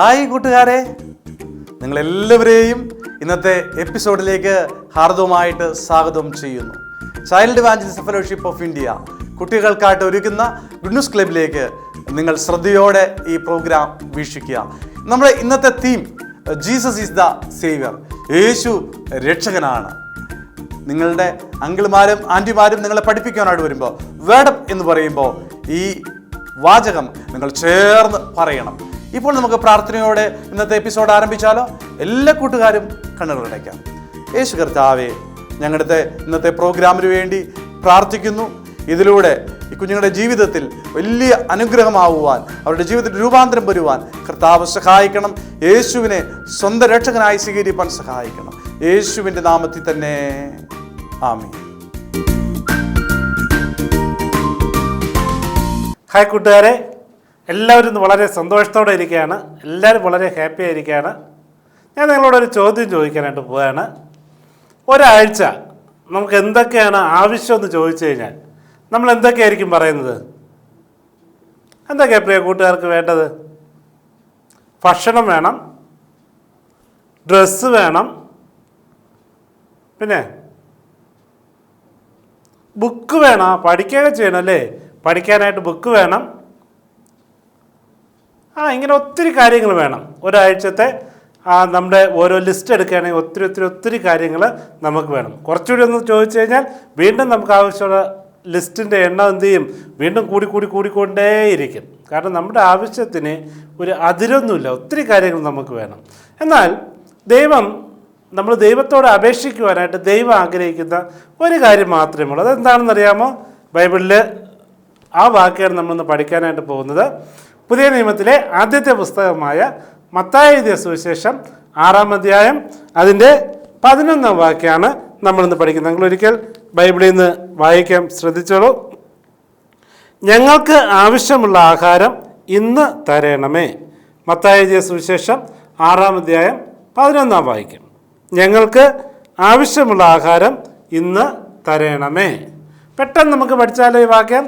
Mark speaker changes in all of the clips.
Speaker 1: Hi കൂട്ടുകാരെ, നിങ്ങളെല്ലാവരെയും ഇന്നത്തെ എപ്പിസോഡിലേക്ക് ഹാർദവമായിട്ട് സ്വാഗതം ചെയ്യുന്നു. Child evangelist fellowship of India കുട്ടികൾക്കായിട്ട് ഒരുക്കുന്ന ഗുഡ് ന്യൂസ് ക്ലബിലേക്ക് നിങ്ങൾ ശ്രദ്ധയോടെ ഈ പ്രോഗ്രാം വീക്ഷിക്കുക. നമ്മുടെ ഇന്നത്തെ theme Jesus is the saviour. യേശു രക്ഷകനാണ്. നിങ്ങളുടെ അങ്കിൾമാരും ആൻറ്റിമാരും നിങ്ങളെ പഠിപ്പിക്കാനായിട്ട് വരുമ്പോൾ വേഡപ്പ് എന്ന് പറയുമ്പോൾ ഈ വാചകം നിങ്ങൾ ചേർന്ന് പറയണം. ഇപ്പോൾ നമുക്ക് പ്രാർത്ഥനയോടെ ഇന്നത്തെ എപ്പിസോഡ് ആരംഭിച്ചാലോ? എല്ലാ കൂട്ടുകാരും കണ്ണുകളടയ്ക്കാം. യേശു കർത്താവേ, ഞങ്ങളുടെ ഇന്നത്തെ പ്രോഗ്രാമിന് വേണ്ടി പ്രാർത്ഥിക്കുന്നു. ഇതിലൂടെ ഈ കുഞ്ഞുങ്ങളുടെ ജീവിതത്തിൽ വലിയ അനുഗ്രഹമാവുവാൻ, അവരുടെ ജീവിതത്തിൽ രൂപാന്തരം വരുവാൻ കർത്താവ് സഹായിക്കണം. യേശുവിനെ സ്വന്തം രക്ഷകനായി സ്വീകരിപ്പാൻ സഹായിക്കണം. യേശുവിൻ്റെ നാമത്തിൽ തന്നെ ആമീൻ.
Speaker 2: ഹായ് കൂട്ടുകാരെ, എല്ലാവരും വളരെ സന്തോഷത്തോടെ ഇരിക്കുകയാണ്. എല്ലാവരും വളരെ ഹാപ്പി ആയിരിക്കുകയാണ്. ഞാൻ നിങ്ങളോടൊരു ചോദ്യം ചോദിക്കാനായിട്ട് പോവുകയാണ്. ഒരാഴ്ച നമുക്ക് എന്തൊക്കെയാണ് ആവശ്യമെന്ന് ചോദിച്ചു കഴിഞ്ഞാൽ നമ്മൾ എന്തൊക്കെയായിരിക്കും പറയുന്നത്? എന്തൊക്കെയാണ് പ്രിയ കൂട്ടുകാർക്ക് വേണ്ടത്? ഭക്ഷണം വേണം, ഡ്രസ്സ് വേണം, പിന്നെ ബുക്ക് വേണം. പഠിക്കുകയൊക്കെ ചെയ്യണം അല്ലേ? പഠിക്കാനായിട്ട് ബുക്ക് വേണം. ഇങ്ങനെ ഒത്തിരി കാര്യങ്ങൾ വേണം. ഒരാഴ്ചത്തെ നമ്മുടെ ഓരോ ലിസ്റ്റ് എടുക്കുകയാണെങ്കിൽ ഒത്തിരി കാര്യങ്ങൾ നമുക്ക് വേണം. കുറച്ചുകൂടി ഒന്ന് ചോദിച്ചു കഴിഞ്ഞാൽ വീണ്ടും നമുക്ക് ആവശ്യമുള്ള ലിസ്റ്റിൻ്റെ എണ്ണം എന്ത് ചെയ്യും? വീണ്ടും കൂടിക്കൊണ്ടേയിരിക്കും. കാരണം നമ്മുടെ ആവശ്യത്തിന് ഒരു അതിരൊന്നുമില്ല. ഒത്തിരി കാര്യങ്ങൾ നമുക്ക് വേണം. എന്നാൽ നമ്മൾ ദൈവത്തോട് അപേക്ഷിക്കുവാനായിട്ട് ദൈവം ആഗ്രഹിക്കുന്ന ഒരു കാര്യം മാത്രമേ ഉള്ളൂ. അതെന്താണെന്നറിയാമോ? ബൈബിളിൽ ആ വാക്യാണ് നമ്മളിന്ന് പഠിക്കാനായിട്ട് പോകുന്നത്. പുതിയ നിയമത്തിലെ ആദ്യത്തെ പുസ്തകമായ മത്തായി എഴുതിയ സുവിശേഷം 6-ാം അധ്യായം അതിൻ്റെ 11-ാം വാക്യമാണ് നമ്മളിന്ന് പഠിക്കുന്നത്. നിങ്ങളൊരിക്കൽ ബൈബിളിൽ നിന്ന് വായിക്കാൻ ശ്രദ്ധിച്ചോളൂ. ഞങ്ങൾക്ക് ആവശ്യമുള്ള ആഹാരം ഇന്ന് തരണമേ. മത്തായി എഴുതിയ സുവിശേഷം 6-ാം അധ്യായം 11-ാം വാക്യം. ഞങ്ങൾക്ക് ആവശ്യമുള്ള ആഹാരം ഇന്ന് തരണമേ. പെട്ടെന്ന് നമുക്ക് പഠിച്ചാലോ ഈ വാക്യം?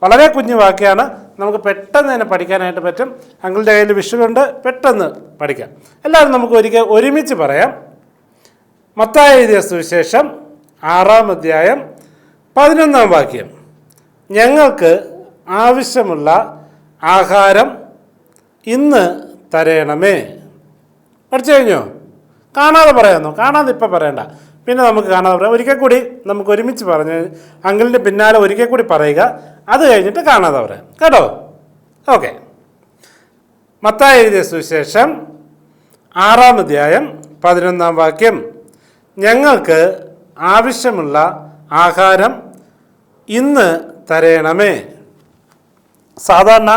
Speaker 2: വളരെ കുഞ്ഞു വാക്യമാണ്. നമുക്ക് പെട്ടെന്ന് തന്നെ പഠിക്കാനായിട്ട് പറ്റും. അങ്കിളുടെ കയ്യിൽ വിഷുവുണ്ട്, പെട്ടെന്ന് പഠിക്കാം. എല്ലാവരും നമുക്ക് ഒരുമിച്ച് പറയാം. മത്തായി എഴുതിയ സുവിശേഷം 6-ാം അധ്യായം 11-ാം വാക്യം. ഞങ്ങൾക്ക് ആവശ്യമുള്ള ആഹാരം ഇന്ന് തരണമേ. പഠിച്ചു കഴിഞ്ഞോ? കാണാതെ പറയാമെന്നോ? കാണാതെ ഇപ്പം പറയണ്ട, പിന്നെ നമുക്ക് കാണാതെ പറയാം. ഒരിക്കൽ കൂടി നമുക്ക് ഒരുമിച്ച് പറഞ്ഞ് അങ്കിളിൻ്റെ പിന്നാലെ ഒരിക്കൽ കൂടി പറയുക. അത് കഴിഞ്ഞിട്ട് കാണാതെ പറയാം കേട്ടോ? ഓക്കെ. മത്തായി എഴുതിയ സുവിശേഷം 6-ാം അധ്യായം 11-ാം വാക്യം. ഞങ്ങൾക്ക് ആവശ്യമുള്ള ആഹാരം ഇന്ന് തരണമേ. സാധാരണ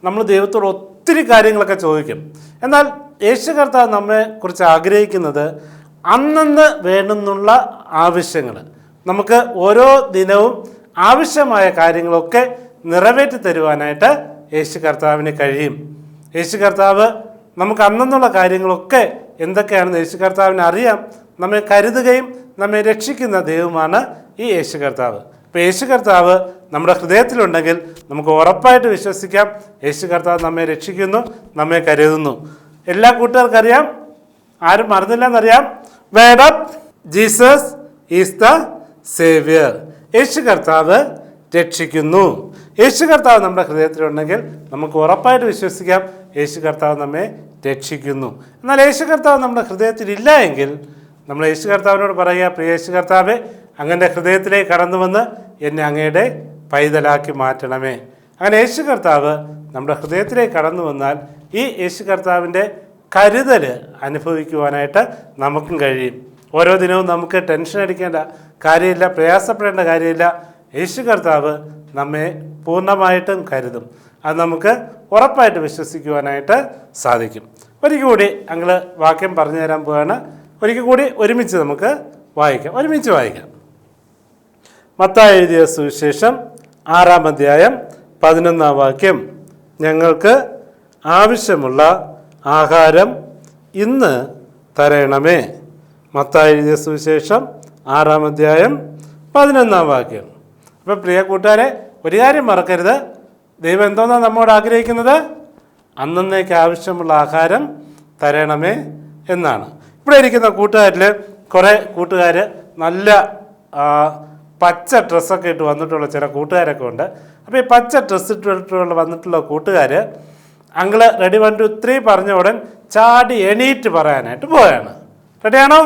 Speaker 2: നമ്മൾ ദൈവത്തോട് ഒത്തിരി കാര്യങ്ങളൊക്കെ ചോദിക്കും. എന്നാൽ യേശു കർത്താവ് നമ്മെക്കുറിച്ച് ആഗ്രഹിക്കുന്നത് അന്നന്ന് വേണമെന്നുള്ള ആവശ്യങ്ങൾ, നമുക്ക് ഓരോ ദിനവും ആവശ്യമായ കാര്യങ്ങളൊക്കെ നിറവേറ്റി തരുവാനായിട്ട് യേശു കർത്താവിന് കഴിയും. യേശു കർത്താവ് നമുക്ക് അന്നുള്ള കാര്യങ്ങളൊക്കെ എന്തൊക്കെയാണെന്ന് യേശു കർത്താവിന് അറിയാം. നമ്മെ കരുതുകയും നമ്മെ രക്ഷിക്കുന്ന ദൈവമാണ് ഈ യേശു കർത്താവ്. അപ്പോൾ യേശു കർത്താവ് നമ്മുടെ ഹൃദയത്തിലുണ്ടെങ്കിൽ നമുക്ക് ഉറപ്പായിട്ട് വിശ്വസിക്കാം, യേശു കർത്താവ് നമ്മെ രക്ഷിക്കുന്നു, നമ്മെ കരുതുന്നു. എല്ലാ കൂട്ടുകാർക്കറിയാം, ആരും മറന്നില്ലെന്നറിയാം. വേഡപ്പ് ജീസസ് ഈസ് ദ സേവിയർ. യേശു കർത്താവ് രക്ഷിക്കുന്നു. യേശു കർത്താവ് നമ്മുടെ ഹൃദയത്തിലുണ്ടെങ്കിൽ നമുക്ക് ഉറപ്പായിട്ട് വിശ്വസിക്കാം, യേശു കർത്താവ് നമ്മെ രക്ഷിക്കുന്നു. എന്നാൽ യേശു കർത്താവ് നമ്മുടെ ഹൃദയത്തിലില്ല എങ്കിൽ നമ്മൾ യേശു കർത്താവിനോട് പറയുക, പ്രിയ യേശു കർത്താവെ, അങ്ങൻ്റെ ഹൃദയത്തിലേക്ക് കടന്നു വന്ന് എന്നെ അങ്ങയുടെ പൈതലാക്കി മാറ്റണമേ. അങ്ങനെ യേശു കർത്താവ് നമ്മുടെ ഹൃദയത്തിലേക്ക് കടന്നു വന്നാൽ ഈ യേശു കർത്താവിൻ്റെ കരുതൽ അനുഭവിക്കുവാനായിട്ട് നമുക്കും കഴിയും. ഓരോ ദിനവും നമുക്ക് ടെൻഷൻ അടിക്കേണ്ട കാര്യമില്ല, പ്രയാസപ്പെടേണ്ട കാര്യമില്ല. യേശു കർത്താവ് നമ്മെ പൂർണ്ണമായിട്ടും കരുതും. അത് നമുക്ക് ഉറപ്പായിട്ട് വിശ്വസിക്കുവാനായിട്ട് സാധിക്കും. ഒരിക്കൽ കൂടി അങ്ങൾ വാക്യം പറഞ്ഞു തരാൻ പോവുകയാണ്. ഒരിക്കൽ കൂടി ഒരുമിച്ച് നമുക്ക് വായിക്കാം. ഒരുമിച്ച് വായിക്കാം. മത്തായി എഴുതിയ സുവിശേഷം 6-ാം അധ്യായം 11-ാം വാക്യം. ഞങ്ങൾക്ക് ആവശ്യമുള്ള ആഹാരം ഇന്ന് തരണമേ. മത്തായി എഴുതിയ സുവിശേഷം 6-ാം അധ്യായം 11-ാം വാക്യം. അപ്പോൾ പ്രിയ കൂട്ടുകാരെ, ഒരു കാര്യം മറക്കരുത്. ദൈവം എന്തോന്നാണ് നമ്മോട് ആഗ്രഹിക്കുന്നത്? അന്നേക്ക് ആവശ്യമുള്ള ആഹാരം തരണമേ എന്നാണ്. ഇവിടെ ഇരിക്കുന്ന കൂട്ടുകാരിൽ കുറേ കൂട്ടുകാർ നല്ല പച്ച ഡ്രസ്സൊക്കെ ഇട്ട് വന്നിട്ടുള്ള ചില കൂട്ടുകാരൊക്കെ ഉണ്ട്. അപ്പോൾ ഈ പച്ച ഡ്രസ്സ് ഇട്ടിട്ടുള്ള വന്നിട്ടുള്ള കൂട്ടുകാർ അങ്കിള് റെഡി 1 2 3 പറഞ്ഞ ഉടൻ ചാടി എണീറ്റ് പറയാനായിട്ട് പോവുകയാണ്. റെഡിയാണോ?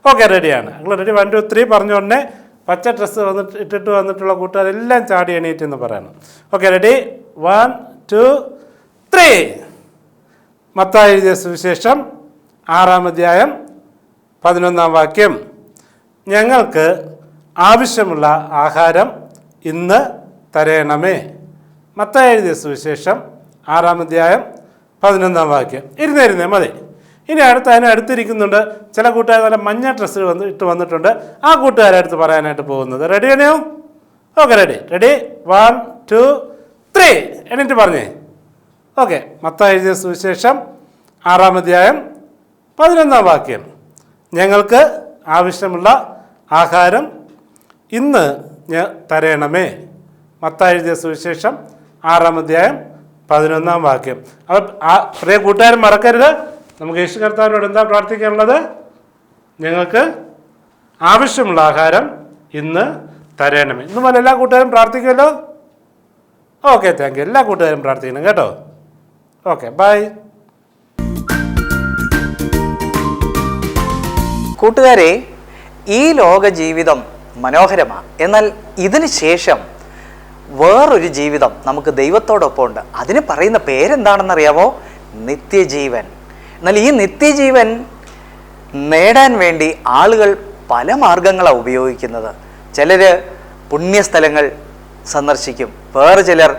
Speaker 2: ഓക്കെ, റെഡിയാണ്. അങ്കിള് റെഡി 1 2 3 പറഞ്ഞ ഉടനെ പച്ച ഡ്രസ്സ് ഇട്ടിട്ട് വന്നിട്ടുള്ള കൂട്ടുകാരെല്ലാം ചാടി എണീറ്റ് എന്ന് പറയണം. Okay, ready 1 2 3. മത്തായി എഴുതിയ സുവിശേഷം 6-ാം അധ്യായം 11-ാം വാക്യം. ഞങ്ങൾക്ക് ആവശ്യമുള്ള ആഹാരം ഇന്ന് തരണമേ. മത്തായി എഴുതിയ സുവിശേഷം 6-ാം അധ്യായം 11-ാം വാക്യം. ഇരുന്നേ മതി. ഇനി അടുത്തിരിക്കുന്നുണ്ട് ചില കൂട്ടുകാർ നല്ല മഞ്ഞ ഡ്രസ്സ് ഇട്ട് വന്നിട്ടുണ്ട്. ആ കൂട്ടുകാരടുത്ത് പറയാനായിട്ട് പോകുന്നത്. റെഡിയാണോ? ഓക്കെ, റെഡി 1 2 3 എന്നിട്ട് പറഞ്ഞേ. ഓക്കെ, മത്തായി എഴുതിയ സുവിശേഷം 6-ാം അധ്യായം 11-ാം വാക്യം. ഞങ്ങൾക്ക് ആവശ്യമുള്ള ആഹാരം ഇന്ന് തരണമേ. മത്തായി എഴുതിയ സുവിശേഷം 6-ാം അധ്യായം 11-ാം വാക്യം. അപ്പോൾ പ്രിയ കൂട്ടുകാരും മറക്കരുത്, നമുക്ക് യേശു കർത്താവിനോട് എന്താ പ്രാർത്ഥിക്കാനുള്ളത്? ഞങ്ങൾക്ക് ആവശ്യമുള്ള ആഹാരം ഇന്ന് തരണമേ. ഇന്ന് പോലെ എല്ലാ കൂട്ടുകാരും പ്രാർത്ഥിക്കുമല്ലോ. Okay, thank you. എല്ലാ കൂട്ടുകാരും പ്രാർത്ഥിക്കണം കേട്ടോ. Okay, bye.
Speaker 3: കൂട്ടുകാരെ, ഈ ലോക ജീവിതം മനോഹരമാണ്. എന്നാൽ ഇതിന് ശേഷം വേറൊരു ജീവിതം നമുക്ക് ദൈവത്തോടൊപ്പം ഉണ്ട്. അതിന് പറയുന്ന പേരെന്താണെന്നറിയാമോ? നിത്യജീവൻ. എന്നാൽ ഈ നിത്യജീവൻ നേടാൻ വേണ്ടി ആളുകൾ പല മാർഗങ്ങളാണ് ഉപയോഗിക്കുന്നത്. ചിലർ പുണ്യസ്ഥലങ്ങൾ സന്ദർശിക്കും, വേറെ ചിലർ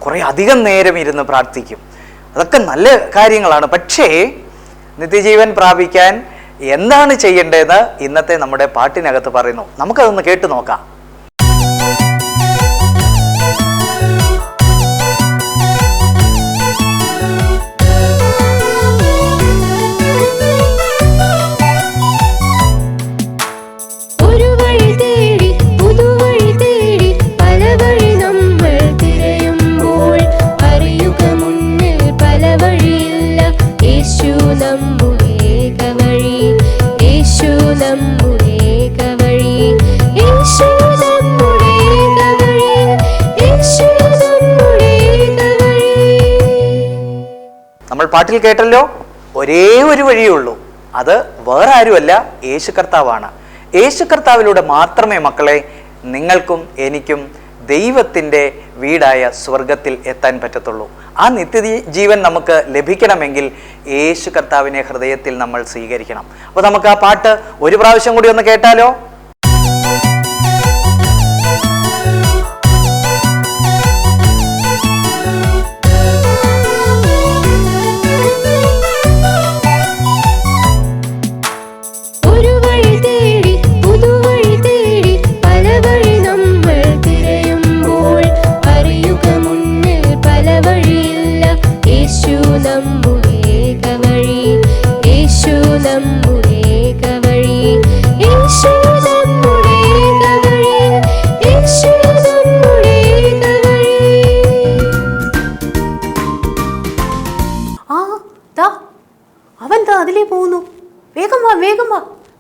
Speaker 3: കുറേ അധികം നേരം ഇരുന്ന് പ്രാർത്ഥിക്കും. അതൊക്കെ നല്ല കാര്യങ്ങളാണ്. പക്ഷേ നിത്യജീവൻ പ്രാപിക്കാൻ എന്താണ് ചെയ്യേണ്ടതെന്ന് ഇന്നത്തെ നമ്മുടെ പാട്ടിനകത്ത് പറയുന്നു. നമുക്കതൊന്ന് കേട്ടു നോക്കാം. നമ്മൾ പാട്ടിൽ കേട്ടല്ലോ, ഒരേ ഒരു വഴിയുള്ളൂ. അത് വേറെ ആരുമല്ല, യേശു കർത്താവാണ്. യേശു കർത്താവിലൂടെ മാത്രമേ മക്കളെ നിങ്ങൾക്കും എനിക്കും ദൈവത്തിൻ്റെ വീടായ സ്വർഗത്തിൽ എത്താൻ പറ്റത്തുള്ളൂ. ആ നിത്യജീവൻ നമുക്ക് ലഭിക്കണമെങ്കിൽ യേശു കർത്താവിനെ ഹൃദയത്തിൽ നമ്മൾ സ്വീകരിക്കണം. അപ്പോൾ നമുക്ക് ആ പാട്ട് ഒരു പ്രാവശ്യം കൂടി ഒന്ന് കേട്ടാലോ?
Speaker 4: അതിലേ പോകുന്നു. വേഗം വാ,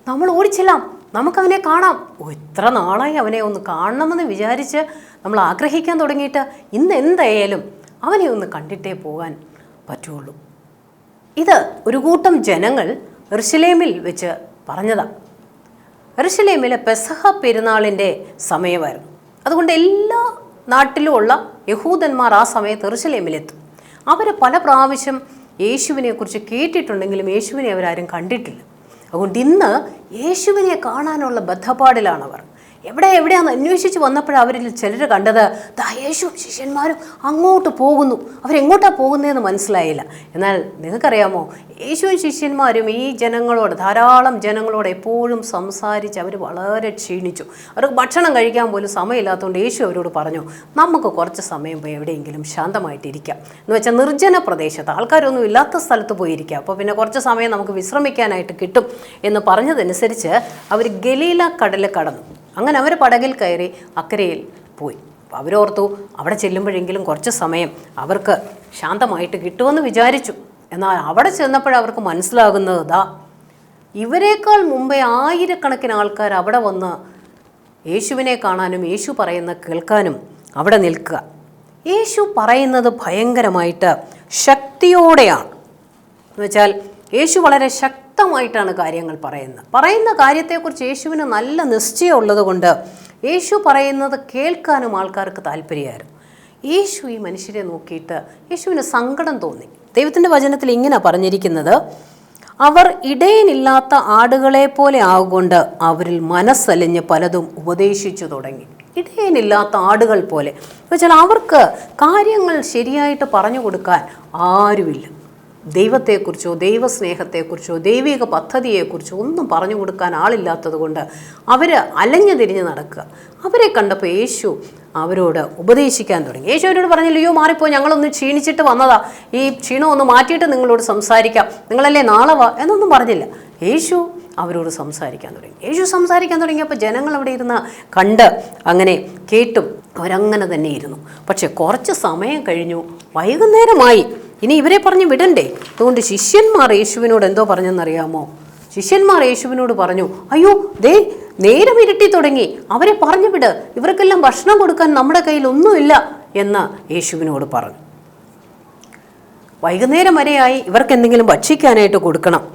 Speaker 4: നമ്മൾ ഓടിച്ചെല്ലാം, നമുക്കവനെ കാണാം. എത്ര നാളായി അവനെ ഒന്ന് കാണണമെന്ന് വിചാരിച്ച് നമ്മൾ ആഗ്രഹിക്കാൻ തുടങ്ങിയിട്ട് ഇന്ന് എന്തായാലും അവനെ ഒന്ന് കണ്ടിട്ടേ പോകാൻ പറ്റുള്ളൂ. ഇത് ഒരു കൂട്ടം ജനങ്ങൾ യെരുശലേമിൽ വെച്ച് പറഞ്ഞതാണ്. യെരുശലേമിലെ പെസഹ പെരുന്നാളിൻ്റെ സമയമായിരുന്നു. അതുകൊണ്ട് എല്ലാ നാട്ടിലുമുള്ള യഹൂദന്മാർ ആ സമയത്ത് യെരുശലേമിലെത്തും. അവർ പല പ്രാവശ്യം യേശുവിനെ കുറിച്ച് കേട്ടിട്ടുണ്ടെങ്കിലും യേശുവിനെ അവരാരും കണ്ടിട്ടില്ല. അതുകൊണ്ട് ഇന്ന് യേശുവിനെ കാണാനുള്ള ബദ്ധപ്പാടിലാണവർ. എവിടെയാണെന്ന് അന്വേഷിച്ച് വന്നപ്പോഴാണ് അവരിൽ ചിലർ കണ്ടത് യേശുവും ശിഷ്യന്മാരും അങ്ങോട്ട് പോകുന്നു. അവരെങ്ങോട്ടാണ് പോകുന്നതെന്ന് മനസ്സിലായില്ല. എന്നാൽ നിങ്ങൾക്കറിയാമോ, യേശുവും ശിഷ്യന്മാരും ഈ ജനങ്ങളോട്, ധാരാളം ജനങ്ങളോട് എപ്പോഴും സംസാരിച്ച് അവർ വളരെ ക്ഷീണിച്ചു. അവർക്ക് ഭക്ഷണം കഴിക്കാൻ പോലും സമയമില്ലാത്തതുകൊണ്ട് യേശു അവരോട് പറഞ്ഞു, നമുക്ക് കുറച്ച് സമയം പോയി എവിടെയെങ്കിലും ശാന്തമായിട്ടിരിക്കാം. എന്ന് വെച്ചാൽ നിർജ്ജന പ്രദേശത്ത്, ആൾക്കാരൊന്നും ഇല്ലാത്ത സ്ഥലത്ത് പോയിരിക്കാം. അപ്പോൾ പിന്നെ കുറച്ച് സമയം നമുക്ക് വിശ്രമിക്കാനായിട്ട് കിട്ടും എന്ന് പറഞ്ഞതനുസരിച്ച് അവർ ഗലീല കടൽ കടന്നു. അങ്ങനെ അവർ പടകിൽ കയറി അക്കരയിൽ പോയി. അവരോർത്തു അവിടെ ചെല്ലുമ്പോഴെങ്കിലും കുറച്ച് സമയം അവർക്ക് ശാന്തമായിട്ട് കിട്ടുമെന്ന് വിചാരിച്ചു. എന്നാൽ അവിടെ ചെന്നപ്പോഴവർക്ക് മനസ്സിലാകുന്നത് ദാ ഇവരെക്കാൾ മുമ്പേ ആയിരക്കണക്കിന് ആൾക്കാർ അവിടെ വന്ന് യേശുവിനെ കാണാനും യേശു പറയുന്ന കേൾക്കാനും അവിടെ നിൽക്കുക. യേശു പറയുന്നത് ഭയങ്കരമായിട്ട് ശക്തിയോടെയാണ്. എന്നുവെച്ചാൽ യേശു വളരെ ശക്തമായിട്ടാണ് കാര്യങ്ങൾ പറയുന്ന കാര്യത്തെക്കുറിച്ച് യേശുവിന് നല്ല നിശ്ചയമുള്ളത് കൊണ്ട് യേശു പറയുന്നത് കേൾക്കാനും ആൾക്കാർക്ക് താല്പര്യമായിരുന്നു. യേശു ഈ മനുഷ്യരെ നോക്കിയിട്ട് യേശുവിന് സങ്കടം തോന്നി. ദൈവത്തിൻ്റെ വചനത്തിൽ ഇങ്ങനെ പറഞ്ഞിരിക്കുന്നത്, അവർ ഇടയനില്ലാത്ത ആടുകളെ പോലെ ആകൊണ്ട് അവരിൽ മനസ്സലിഞ്ഞ് പലതും ഉപദേശിച്ചു തുടങ്ങി. ഇടയനില്ലാത്ത ആടുകൾ പോലെ എന്നുവെച്ചാൽ അവർക്ക് കാര്യങ്ങൾ ശരിയായിട്ട് പറഞ്ഞു കൊടുക്കാൻ ആരുമില്ല. ദൈവത്തെക്കുറിച്ചോ ദൈവസ്നേഹത്തെക്കുറിച്ചോ ദൈവിക പദ്ധതിയെക്കുറിച്ചോ ഒന്നും പറഞ്ഞു കൊടുക്കാൻ ആളില്ലാത്തത് കൊണ്ട് അവർ അലഞ്ഞു തിരിഞ്ഞ് നടക്കുക. അവരെ കണ്ടപ്പോൾ യേശു അവരോട് ഉപദേശിക്കാൻ തുടങ്ങി. യേശു അവരോട് പറഞ്ഞില്ല, അയ്യോ മാറിപ്പോ, ഞങ്ങളൊന്ന് ക്ഷീണിച്ചിട്ട് വന്നതാ, ഈ ക്ഷീണം ഒന്ന് മാറ്റിയിട്ട് നിങ്ങളോട് സംസാരിക്കാം, നിങ്ങളല്ലേ നാളെ വാ എന്നൊന്നും പറഞ്ഞില്ല. യേശു അവരോട് സംസാരിക്കാൻ തുടങ്ങി. യേശു സംസാരിക്കാൻ തുടങ്ങിയപ്പോൾ ജനങ്ങൾ അവിടെ ഇരുന്ന് കണ്ട് അങ്ങനെ കേട്ടും അവരങ്ങനെ തന്നെ ഇരുന്നു. പക്ഷെ കുറച്ച് സമയം കഴിഞ്ഞു, വൈകുന്നേരമായി. ഇനി ഇവരെ പറഞ്ഞ് വിടണ്ടേ? അതുകൊണ്ട് ശിഷ്യന്മാർ യേശുവിനോട് എന്തോ പറഞ്ഞെന്നറിയാമോ? ശിഷ്യന്മാർ യേശുവിനോട് പറഞ്ഞു, അയ്യോ ദേ നേരം ഇരുട്ടി തുടങ്ങി, അവരെ പറഞ്ഞു വിട്, ഇവർക്കെല്ലാം ഭക്ഷണം കൊടുക്കാൻ നമ്മുടെ കയ്യിൽ ഒന്നുമില്ല എന്ന് യേശുവിനോട് പറഞ്ഞു. വൈകുന്നേരം വരെയായി, ഇവർക്ക് എന്തെങ്കിലും ഭക്ഷിക്കാനായിട്ട് കൊടുക്കണം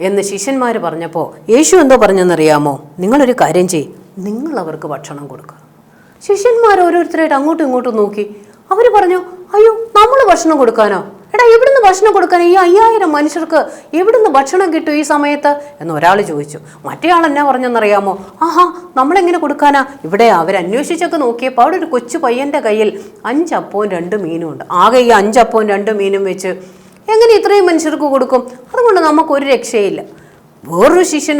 Speaker 4: എന്ന് ശിഷ്യന്മാർ പറഞ്ഞപ്പോൾ യേശു എന്തോ പറഞ്ഞെന്നറിയാമോ? നിങ്ങളൊരു കാര്യം ചെയ്യ്, നിങ്ങൾ അവർക്ക് ഭക്ഷണം കൊടുക്കുക. ശിഷ്യന്മാർ ഓരോരുത്തരായിട്ട് അങ്ങോട്ടും ഇങ്ങോട്ടും നോക്കി. അവർ പറഞ്ഞു, അയ്യോ നമ്മൾ ഭക്ഷണം കൊടുക്കാനോ? എടാ എവിടുന്ന് ഭക്ഷണം കൊടുക്കാൻ? ഈ 5000 മനുഷ്യർക്ക് എവിടുന്ന് ഭക്ഷണം കിട്ടും ഈ സമയത്ത് എന്ന് ഒരാൾ ചോദിച്ചു. മറ്റേ ആൾ എന്നാ പറഞ്ഞെന്നറിയാമോ? ആഹാ, നമ്മളെങ്ങനെ കൊടുക്കാനാ? ഇവിടെ അവരന്വേഷിച്ചൊക്കെ നോക്കിയപ്പോൾ അവിടെ ഒരു കൊച്ചു പയ്യൻ്റെ കയ്യിൽ 5 അപ്പവും 2 മീനും ഉണ്ട്. ആകെ ഈ 5 അപ്പവും 2 മീനും വെച്ച് എങ്ങനെ ഇത്രയും മനുഷ്യർക്ക് കൊടുക്കും? അതുകൊണ്ട് നമുക്കൊരു രക്ഷയില്ല. വേറൊരു ശിഷ്യൻ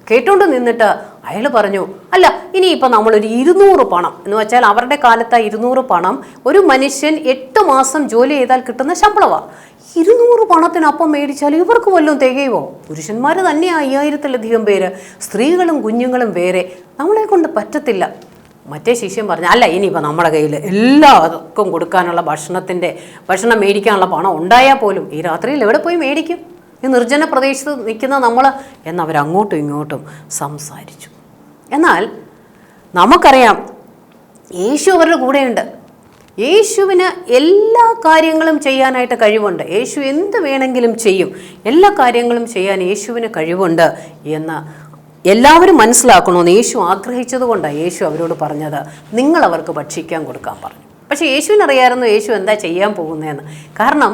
Speaker 4: കേട്ടോണ്ട് നിന്നിട്ട് അയാൾ പറഞ്ഞു, അല്ല ഇനിയിപ്പോൾ നമ്മളൊരു 200 പണം എന്ന് വെച്ചാൽ അവരുടെ കാലത്ത് 200 പണം ഒരു മനുഷ്യൻ 8 മാസം ജോലി ചെയ്താൽ കിട്ടുന്ന ശമ്പളമാണ്. 200 പണത്തിനപ്പം മേടിച്ചാൽ ഇവർക്ക് വല്ലതും തികയുമോ? പുരുഷന്മാർ തന്നെ 5000-ലധികം പേര്, സ്ത്രീകളും കുഞ്ഞുങ്ങളും വേറെ, നമ്മളെ കൊണ്ട് പറ്റത്തില്ല. മറ്റേ ശിഷ്യൻ പറഞ്ഞു, അല്ല ഇനിയിപ്പോൾ നമ്മുടെ കയ്യിൽ എല്ലാവർക്കും കൊടുക്കാനുള്ള ഭക്ഷണം മേടിക്കാനുള്ള പണം ഉണ്ടായാൽ പോലും ഈ രാത്രിയിൽ എവിടെ പോയി മേടിക്കും? ഈ നിർജ്ജന പ്രദേശത്ത് നിൽക്കുന്ന നമ്മൾ എന്നവരങ്ങോട്ടും ഇങ്ങോട്ടും സംസാരിച്ചു. എന്നാൽ നമുക്കറിയാം യേശു അവരുടെ കൂടെയുണ്ട്. യേശുവിന് എല്ലാ കാര്യങ്ങളും ചെയ്യാനായിട്ട് കഴിവുണ്ട്. യേശു എന്ത് വേണമെങ്കിലും ചെയ്യും. എല്ലാ കാര്യങ്ങളും ചെയ്യാൻ യേശുവിന് കഴിവുണ്ട് എന്ന് എല്ലാവരും മനസ്സിലാക്കണമെന്ന് യേശു ആഗ്രഹിച്ചത് കൊണ്ടാണ് യേശു അവരോട് പറഞ്ഞത്, നിങ്ങൾ അവർക്ക് ഭക്ഷിക്കാൻ കൊടുക്കാൻ പറഞ്ഞു. പക്ഷേ യേശുവിനറിയായിരുന്നു യേശു എന്താ ചെയ്യാൻ പോകുന്നതെന്ന്. കാരണം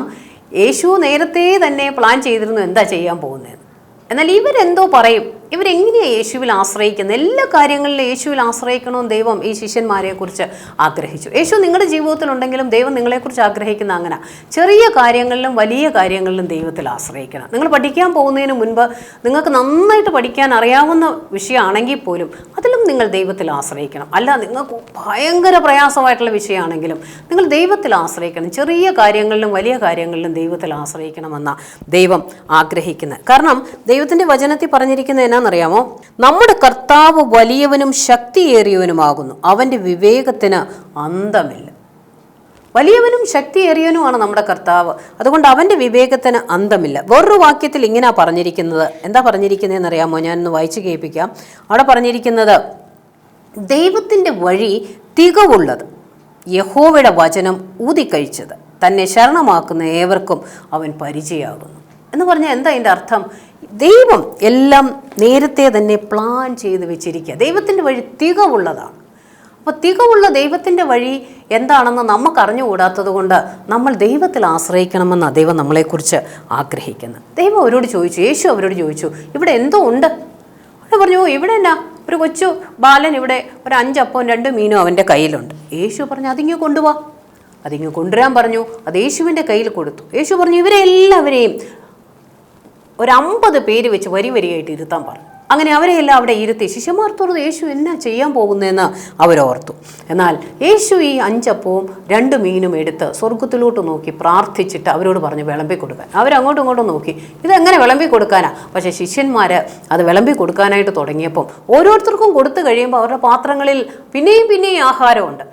Speaker 4: യേശു നേരത്തെ തന്നെ പ്ലാൻ ചെയ്തിരുന്നു എന്താ ചെയ്യാൻ പോകുന്നതെന്ന്. എന്നാൽ ഇവരെന്തോ പറയും, ഇവരെങ്ങനെയാണ് യേശുവിൽ ആശ്രയിക്കുന്നത്? എല്ലാ കാര്യങ്ങളിലും യേശുവിൽ ആശ്രയിക്കണമെന്ന് ദൈവം ഈ ശിഷ്യന്മാരെക്കുറിച്ച് ആഗ്രഹിച്ചു. യേശു നിങ്ങളുടെ ജീവിതത്തിലുണ്ടെങ്കിലും ദൈവം നിങ്ങളെക്കുറിച്ച് ആഗ്രഹിക്കുന്ന അങ്ങനെ ചെറിയ കാര്യങ്ങളിലും വലിയ കാര്യങ്ങളിലും ദൈവത്തിൽ ആശ്രയിക്കണം. നിങ്ങൾ പഠിക്കാൻ പോകുന്നതിന് മുൻപ് നിങ്ങൾക്ക് നന്നായിട്ട് പഠിക്കാൻ അറിയാവുന്ന വിഷയമാണെങ്കിൽ പോലും അതിലും നിങ്ങൾ ദൈവത്തിൽ ആശ്രയിക്കണം. അല്ല നിങ്ങൾക്ക് ഭയങ്കര പ്രയാസമായിട്ടുള്ള വിഷയമാണെങ്കിലും നിങ്ങൾ ദൈവത്തിൽ ആശ്രയിക്കണം. ചെറിയ കാര്യങ്ങളിലും വലിയ കാര്യങ്ങളിലും ദൈവത്തിൽ ആശ്രയിക്കണമെന്നാണ് ദൈവം ആഗ്രഹിക്കുന്നത്. കാരണം ദൈവത്തിൻ്റെ വചനത്തിൽ പറഞ്ഞിരിക്കുന്ന എന്നാണെന്നറിയാമോ? നമ്മുടെ കർത്താവ് വലിയവനും ശക്തിയേറിയവനുമാകുന്നു, അവൻ്റെ വിവേകത്തിന് അന്തമില്ല. വലിയവനും ശക്തിയേറിയവനുമാണ് നമ്മുടെ കർത്താവ്, അതുകൊണ്ട് അവൻ്റെ വിവേകത്തിന് അന്തമില്ല. വേറൊരു വാക്യത്തിൽ ഇങ്ങനെ പറഞ്ഞിരിക്കുന്നത്, എന്താ പറഞ്ഞിരിക്കുന്നതെന്ന് അറിയാമോ? ഞാനൊന്ന് വായിച്ചു കേൾപ്പിക്കാം. അവിടെ പറഞ്ഞിരിക്കുന്നത്, ദൈവത്തിൻ്റെ വഴി തികവുള്ളത്, യഹോവയുടെ വചനം ഊതിക്കഴിച്ചത്, തന്നെ ശരണമാക്കുന്ന ഏവർക്കും അവൻ പരിചയമാകുന്നു എന്ന് പറഞ്ഞാൽ എന്താ അതിൻ്റെ അർത്ഥം? ദൈവം എല്ലാം നേരത്തെ തന്നെ പ്ലാൻ ചെയ്ത് വെച്ചിരിക്കുക. ദൈവത്തിൻ്റെ വഴി തികവുള്ളതാണ്. അപ്പോൾ തികവുള്ള ദൈവത്തിൻ്റെ വഴി എന്താണെന്ന് നമുക്ക് അറിഞ്ഞുകൂടാത്തത് കൊണ്ട് നമ്മൾ ദൈവത്തിൽ ആശ്രയിക്കണമെന്നാണ് ദൈവം നമ്മളെക്കുറിച്ച് ആഗ്രഹിക്കുന്നത്. ദൈവം അവരോട് ചോദിച്ചു, യേശു അവരോട് ചോദിച്ചു, ഇവിടെ എന്തോ ഉണ്ട്? അവിടെ പറഞ്ഞു, ഇവിടെ എന്നാ ഒരു കൊച്ചു ബാലൻ ഇവിടെ ഒരു 5 അപ്പവും 2 മീനും അവൻ്റെ കയ്യിലുണ്ട്. യേശു പറഞ്ഞു, അതിങ്ങ് കൊണ്ടുപോവാ. അതിങ്ങ് കൊണ്ടുവരാൻ പറഞ്ഞു. അത് യേശുവിൻ്റെ കയ്യിൽ കൊടുത്തു. യേശു പറഞ്ഞു, ഇവരെ എല്ലാവരെയും ഒരു 50 പേര് വെച്ച് വരിയായിട്ട് ഇരുത്താൻ പറഞ്ഞു. അങ്ങനെ അവരെയെല്ലാം അവിടെ ഇരുത്തി. ശിഷ്യന്മാർത്തോട് യേശു എന്നാ ചെയ്യാൻ പോകുന്നതെന്ന് അവരോർത്തു. എന്നാൽ യേശു ഈ 5 അപ്പവും 2 മീനും എടുത്ത് സ്വർഗത്തിലോട്ട് നോക്കി പ്രാർത്ഥിച്ചിട്ട് അവരോട് പറഞ്ഞു വിളമ്പി കൊടുക്കാൻ. അവരങ്ങോട്ടും ഇങ്ങോട്ടും നോക്കി, ഇതെങ്ങനെ വിളമ്പി കൊടുക്കാനാ? പക്ഷേ ശിഷ്യന്മാർ അത് വിളമ്പി കൊടുക്കാനായിട്ട് തുടങ്ങിയപ്പം ഓരോരുത്തർക്കും കൊടുത്തു കഴിയുമ്പോൾ അവരുടെ പാത്രങ്ങളിൽ പിന്നെയും ആഹാരമുണ്ട്.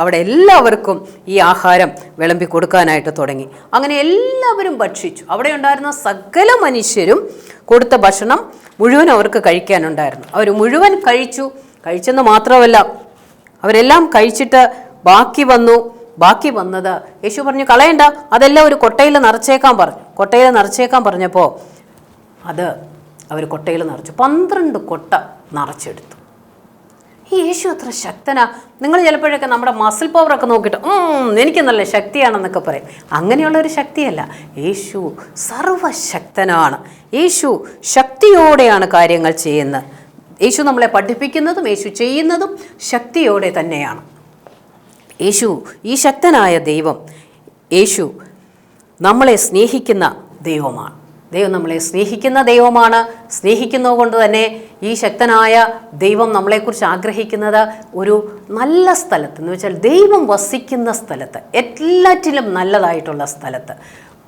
Speaker 4: അവിടെ എല്ലാവർക്കും ഈ ആഹാരം വിളമ്പി കൊടുക്കാനായിട്ട് തുടങ്ങി. അങ്ങനെ എല്ലാവരും ഭക്ഷിച്ചു. അവിടെ ഉണ്ടായിരുന്ന സകല മനുഷ്യരും കൊടുത്ത ഭക്ഷണം മുഴുവൻ അവർക്ക് കഴിക്കാനുണ്ടായിരുന്നു. അവർ മുഴുവൻ കഴിച്ചെന്ന് മാത്രമല്ല, അവരെല്ലാം കഴിച്ചിട്ട് ബാക്കി വന്നത് യേശു പറഞ്ഞു, കളയണ്ട, അതെല്ലാം ഒരു കൊട്ടയിൽ നിറച്ചേക്കാൻ പറഞ്ഞു. കൊട്ടയിൽ നിറച്ചേക്കാൻ പറഞ്ഞപ്പോൾ അത് അവർ കൊട്ടയിൽ നിറച്ചു. 12 കൊട്ട നിറച്ചെടുത്തു. ഈ യേശു അത്ര ശക്തനാ. നിങ്ങൾ ചിലപ്പോഴൊക്കെ നമ്മുടെ മസിൽ പവറൊക്കെ നോക്കിയിട്ട് എനിക്ക് നല്ല ശക്തിയാണെന്നൊക്കെ പറയും. അങ്ങനെയുള്ളൊരു ശക്തിയല്ല. യേശു സർവശക്തനാണ്. യേശു ശക്തിയോടെയാണ് കാര്യങ്ങൾ ചെയ്യുന്നത്. യേശു നമ്മളെ പഠിപ്പിക്കുന്നതും യേശു ചെയ്യുന്നതും ശക്തിയോടെ തന്നെയാണ്. യേശു ഈ ശക്തനായ ദൈവം, യേശു നമ്മളെ സ്നേഹിക്കുന്ന ദൈവമാണ്. ദൈവം നമ്മളെ സ്നേഹിക്കുന്ന ദൈവമാണ്. സ്നേഹിക്കുന്നത് കൊണ്ട് തന്നെ ഈ ശക്തനായ ദൈവം നമ്മളെക്കുറിച്ച് ആഗ്രഹിക്കുന്നത് ഒരു നല്ല സ്ഥലത്ത്, എന്ന് വെച്ചാൽ ദൈവം വസിക്കുന്ന സ്ഥലത്ത്, എല്ലാറ്റിലും നല്ലതായിട്ടുള്ള സ്ഥലത്ത്,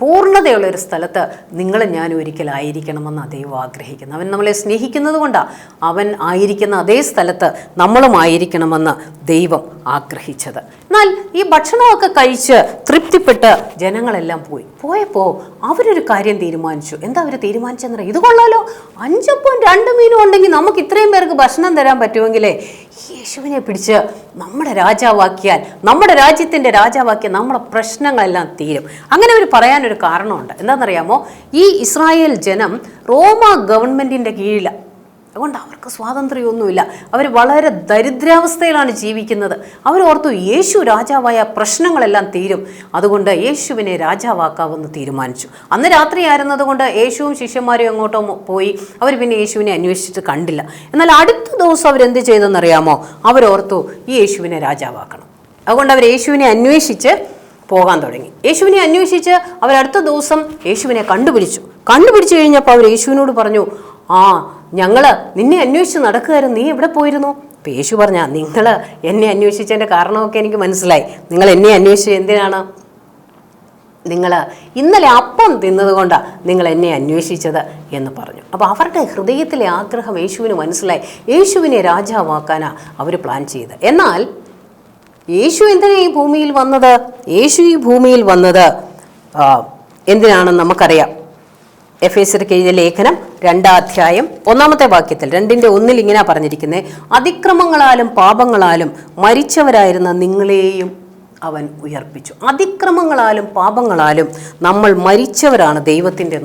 Speaker 4: പൂർണ്ണതയുള്ളൊരു സ്ഥലത്ത് നിങ്ങളും ഞാനും ഒരിക്കലായിരിക്കണമെന്നാണ് ദൈവം ആഗ്രഹിക്കുന്നത്. അവൻ നമ്മളെ സ്നേഹിക്കുന്നത് കൊണ്ടാണ് അവൻ ആയിരിക്കുന്ന അതേ സ്ഥലത്ത് നമ്മളും ആയിരിക്കണമെന്ന് ദൈവം ആഗ്രഹിച്ചത്. എന്നാൽ ഈ ഭക്ഷണമൊക്കെ കഴിച്ച് തൃപ്തിപ്പെട്ട് ജനങ്ങളെല്ലാം പോയപ്പോൾ അവരൊരു കാര്യം തീരുമാനിച്ചു. എന്താ അവർ തീരുമാനിച്ചെന്നറിയാം? ഇത് കൊള്ളാലോ, 5 അപ്പവും 2 മീനും ഉണ്ടെങ്കിൽ നമുക്ക് ഇത്രയും പേർക്ക് ഭക്ഷണം തരാൻ പറ്റുമെങ്കിലേ യേശുവിനെ പിടിച്ച് നമ്മുടെ രാജാവാക്കിയാൽ, നമ്മുടെ രാജ്യത്തിൻ്റെ രാജാവാക്കിയാൽ നമ്മുടെ പ്രശ്നങ്ങളെല്ലാം തീരും. അങ്ങനെ അവർ പറയാനൊരു കാരണമുണ്ട്. എന്താണെന്നറിയാമോ? ഈ ഇസ്രായേൽ ജനം റോമ ഗവൺമെൻറ്റിൻ്റെ കീഴിലാണ്. അതുകൊണ്ട് അവർക്ക് സ്വാതന്ത്ര്യമൊന്നുമില്ല. അവർ വളരെ ദരിദ്രാവസ്ഥയിലാണ് ജീവിക്കുന്നത്. അവരോർത്തു യേശു രാജാവായ പ്രശ്നങ്ങളെല്ലാം തീരും, അതുകൊണ്ട് യേശുവിനെ രാജാവാക്കാമെന്ന് തീരുമാനിച്ചു. അന്ന് രാത്രി ആയിരുന്നതുകൊണ്ട് യേശുവും ശിഷ്യന്മാരും അങ്ങോട്ടോ പോയി. അവർ പിന്നെ യേശുവിനെ അന്വേഷിച്ചിട്ട് കണ്ടില്ല. എന്നാൽ അടുത്ത ദിവസം അവരെന്ത് ചെയ്തെന്നറിയാമോ? അവരോർത്തു ഈ യേശുവിനെ രാജാവാക്കണം. അതുകൊണ്ട് അവർ യേശുവിനെ അന്വേഷിച്ച് പോകാൻ തുടങ്ങി. യേശുവിനെ അന്വേഷിച്ച് അവരടുത്ത ദിവസം യേശുവിനെ കണ്ടുപിടിച്ചു കഴിഞ്ഞപ്പോൾ അവർ യേശുവിനോട് പറഞ്ഞു, ഞങ്ങൾ നിന്നെ അന്വേഷിച്ച് നടക്കുകയായിരുന്നു, നീ എവിടെ പോയിരുന്നു? അപ്പോൾ യേശു പറഞ്ഞാൽ, നിങ്ങൾ എന്നെ അന്വേഷിച്ചതിൻ്റെ കാരണമൊക്കെ എനിക്ക് മനസ്സിലായി. നിങ്ങൾ എന്നെ അന്വേഷിച്ച് എന്തിനാണ്? നിങ്ങൾ ഇന്നലെ അപ്പം തിന്നതുകൊണ്ടാണ് നിങ്ങൾ എന്നെ അന്വേഷിച്ചത് എന്ന് പറഞ്ഞു. അപ്പോൾ അവരുടെ ഹൃദയത്തിലെ ആഗ്രഹം യേശുവിന് മനസ്സിലായി. യേശുവിനെ രാജാവാക്കാനാണ് അവർ പ്ലാൻ ചെയ്തത്. എന്നാൽ യേശു എന്തിനാണ് ഈ ഭൂമിയിൽ വന്നത്? യേശു ഈ ഭൂമിയിൽ വന്നത് എന്തിനാണെന്ന് നമുക്കറിയാം. എഫേസ്യർക്ക് എഴുതിയ ലേഖനം 2-ാം അധ്യായം 1-ാമത്തെ വാക്യത്തിൽ 2:1 ഇങ്ങനെ പറഞ്ഞിരിക്കുന്നത്, അതിക്രമങ്ങളാലും പാപങ്ങളാലും മരിച്ചവരായിരുന്ന നിങ്ങളെയും അവൻ ഉയർപ്പിച്ചു. അതിക്രമങ്ങളാലും പാപങ്ങളാലും നമ്മൾ മരിച്ചവരാണ്. ദൈവത്തിൻ്റെ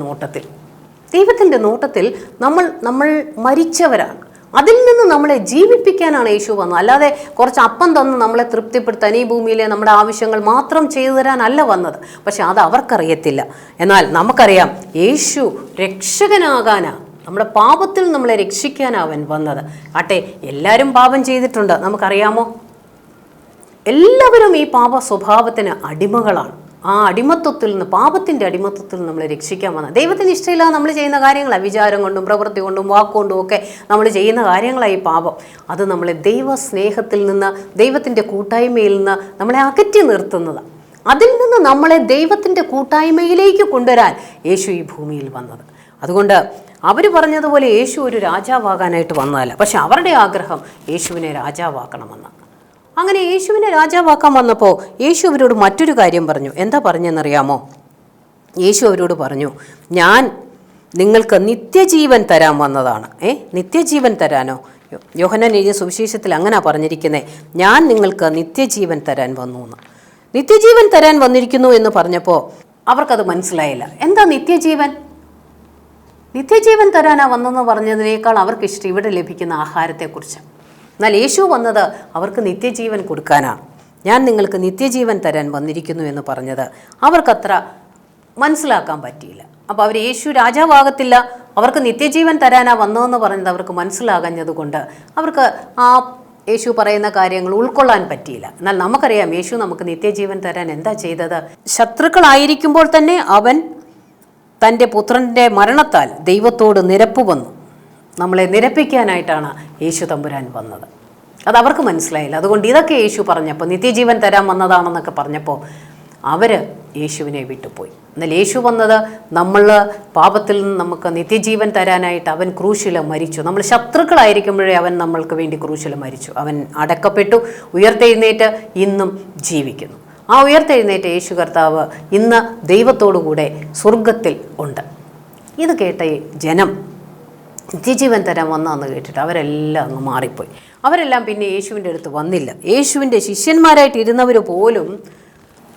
Speaker 4: നോട്ടത്തിൽ നമ്മൾ മരിച്ചവരാണ്. അതിൽ നിന്ന് നമ്മളെ ജീവിപ്പിക്കാനാണ് യേശു വന്നത്. അല്ലാതെ കുറച്ച് അപ്പം തന്ന് നമ്മളെ തൃപ്തിപ്പെടുത്താൻ, ഈ ഭൂമിയിലെ നമ്മുടെ ആവശ്യങ്ങൾ മാത്രം ചെയ്തു തരാനല്ല വന്നത്. പക്ഷെ അത് അവർക്കറിയത്തില്ല. എന്നാൽ നമുക്കറിയാം, യേശു രക്ഷകനാകാനാണ്, നമ്മുടെ പാപത്തിൽ നമ്മളെ രക്ഷിക്കാനാണ് അവൻ വന്നത്. ആട്ടെ, എല്ലാവരും പാപം ചെയ്തിട്ടുണ്ട്, നമുക്കറിയാമോ? എല്ലാവരും ഈ പാപ സ്വഭാവത്തിന് അടിമകളാണ്. ആ അടിമത്വത്തിൽ നിന്ന്, പാപത്തിൻ്റെ അടിമത്വത്തിൽ നിന്ന് നമ്മളെ രക്ഷിക്കാൻ വന്ന ദൈവത്തിന് ഇഷ്ടമില്ലാതെ നമ്മൾ ചെയ്യുന്ന കാര്യങ്ങളാണ്. വിചാരം കൊണ്ടും പ്രവൃത്തി കൊണ്ടും വാക്കുകൊണ്ടും ഒക്കെ നമ്മൾ ചെയ്യുന്ന കാര്യങ്ങളാണ് ഈ പാപം. അത് നമ്മളെ ദൈവസ്നേഹത്തിൽ നിന്ന്, ദൈവത്തിൻ്റെ കൂട്ടായ്മയിൽ നിന്ന് നമ്മളെ അകറ്റി നിർത്തുന്നതാണ്. അതിൽ നിന്ന് നമ്മളെ ദൈവത്തിൻ്റെ കൂട്ടായ്മയിലേക്ക് കൊണ്ടുവരാൻ യേശു ഈ ഭൂമിയിൽ വന്നത്. അതുകൊണ്ട് അവർ പറഞ്ഞതുപോലെ യേശു ഒരു രാജാവാകാനായിട്ട് വന്നതല്ല, പക്ഷെ അവരുടെ ആഗ്രഹം യേശുവിനെ രാജാവാക്കണമെന്നാണ്. അങ്ങനെ യേശുവിനെ രാജാവാക്കാൻ വന്നപ്പോൾ യേശു അവരോട് മറ്റൊരു കാര്യം പറഞ്ഞു. എന്താ പറഞ്ഞെന്നറിയാമോ? യേശു അവരോട് പറഞ്ഞു, ഞാൻ നിങ്ങൾക്ക് നിത്യജീവൻ തരാൻ വന്നതാണ്. നിത്യജീവൻ തരാനോ? യോഹന്നാൻ എഴുതിയ സുവിശേഷത്തിൽ അങ്ങനെ പറഞ്ഞിരിക്കുന്നത്, ഞാൻ നിങ്ങൾക്ക് നിത്യജീവൻ തരാൻ വന്നു എന്ന്. നിത്യജീവൻ തരാൻ വന്നിരിക്കുന്നു എന്ന് പറഞ്ഞപ്പോൾ അവർക്കത് മനസ്സിലായില്ല. എന്താ നിത്യജീവൻ? നിത്യജീവൻ തരാനാ വന്നെന്ന് പറഞ്ഞതിനേക്കാൾ അവർക്കിഷ്ടം ഇവിടെ ലഭിക്കുന്ന ആഹാരത്തെക്കുറിച്ച്. എന്നാൽ യേശു വന്നത് അവർക്ക് നിത്യജീവൻ കൊടുക്കാനാണ്. ഞാൻ നിങ്ങൾക്ക് നിത്യജീവൻ തരാൻ വന്നിരിക്കുന്നു എന്ന് പറഞ്ഞത് അവർക്കത്ര മനസ്സിലാക്കാൻ പറ്റിയില്ല. അപ്പോൾ അവർ യേശു രാജാവാകത്തില്ല, അവർക്ക് നിത്യജീവൻ തരാനാണ് വന്നതെന്ന് പറഞ്ഞത് അവർക്ക് മനസ്സിലാകഞ്ഞതുകൊണ്ട് അവർക്ക് ആ യേശു പറയുന്ന കാര്യങ്ങൾ ഉൾക്കൊള്ളാൻ പറ്റിയില്ല. എന്നാൽ നമുക്കറിയാം, യേശു നമുക്ക് നിത്യജീവൻ തരാൻ എന്താ ചെയ്തത്? ശത്രുക്കളായിരിക്കുമ്പോൾ തന്നെ അവൻ തൻ്റെ പുത്രൻ്റെ മരണത്താൽ ദൈവത്തോട് നിരപ്പ് വന്നു. നമ്മളെ നിരപ്പിക്കാനായിട്ടാണ് യേശു തമ്പുരാൻ വന്നത്. അത് അവർക്ക് മനസ്സിലായില്ല. അതുകൊണ്ട് ഇതൊക്കെ യേശു പറഞ്ഞപ്പോൾ, നിത്യജീവൻ തരാൻ വന്നതാണെന്നൊക്കെ പറഞ്ഞപ്പോൾ അവർ യേശുവിനെ വിട്ടുപോയി. എന്നാൽ യേശു വന്നത് നമ്മൾ പാപത്തിൽ നിന്ന് നമുക്ക് നിത്യജീവൻ തരാനായിട്ട് അവൻ ക്രൂശിൽ മരിച്ചു. നമ്മൾ ശത്രുക്കളായിരിക്കുമ്പോഴേ അവൻ നമ്മൾക്ക് വേണ്ടി ക്രൂശിൽ മരിച്ചു. അവൻ അടക്കപ്പെട്ടു, ഉയർത്തെഴുന്നേറ്റ് ഇന്നും ജീവിക്കുന്നു. ആ ഉയർത്തെഴുന്നേറ്റ യേശു കർത്താവ് ഇന്ന് ദൈവത്തോടു കൂടെ സ്വർഗത്തിൽ ഉണ്ട്. ഇത് കേട്ട ജനം നിത്യജീവൻ തരാൻ വന്നതെന്ന് കേട്ടിട്ട് അവരെല്ലാം അങ്ങ് മാറിപ്പോയി. അവരെല്ലാം പിന്നെ യേശുവിൻ്റെ അടുത്ത് വന്നില്ല. യേശുവിൻ്റെ ശിഷ്യന്മാരായിട്ട് ഇരുന്നവർ പോലും